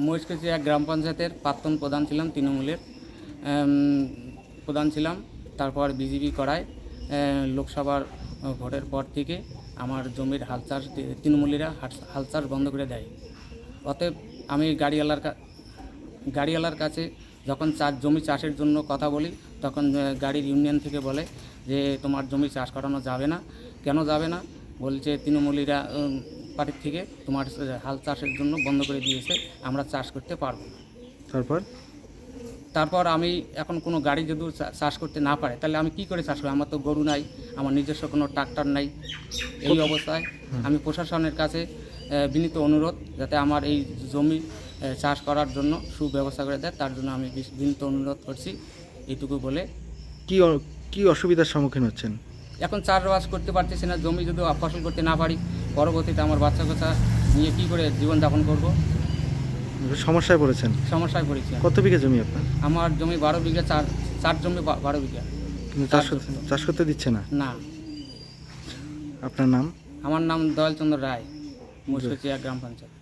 মহেশখালী এক গ্রাম পঞ্চায়েতের প্রাক্তন প্রধান ছিলাম, তৃণমূলের প্রধান ছিলাম। তারপর বিজেপি করায় লোকসভার ভোটের পর থেকে আমার জমির হাল চাষ তৃণমূলীরা হাল চাষ বন্ধ করে দেয়। অতএব আমি গাড়িওয়ালার কাছে যখন জমি চাষের জন্য কথা বলি, তখন গাড়ির ইউনিয়ন থেকে বলে যে তোমার জমি চাষ করানো যাবে না। কেন যাবে না? বলছে তৃণমূলীরা পার্টির থেকে তোমার হাল চাষের জন্য বন্ধ করে দিয়েছে, আমরা চাষ করতে পারবো না। তারপর আমি এখন কোনো গাড়ি যদি চাষ করতে না পারে, তাহলে আমি কি করে চাষ করব? আমার তো গরু নাই, আমার নিজস্ব কোনো ট্রাক্টর নাই। এই অবস্থায় আমি প্রশাসনের কাছে বিনীত অনুরোধ, যাতে আমার এই জমি চাষ করার জন্য সুব্যবস্থা করে দেয়, তার জন্য আমি বিনীত অনুরোধ করছি। এইটুকু বলে কি অসুবিধার সম্মুখীন হচ্ছেন? এখন চাষবাস করতে পারতেছি না, জমি যদি ফসল করতে না পারি, পরবর্তীতে আমার বাচ্চা কাচ্চা নিয়ে কী করে জীবনযাপন করব? সমস্যায় পড়েছেন? সমস্যায় পড়েছি। কত বিঘা জমি আপনার? আমার জমি 12 বিঘা, চার জমি 12 বিঘা। কিন্তু চাষ করতে দিচ্ছে না? না। আপনার নাম? আমার নাম দয়ালচন্দ্র রায়, মহেশখালী গ্রাম পঞ্চায়েত।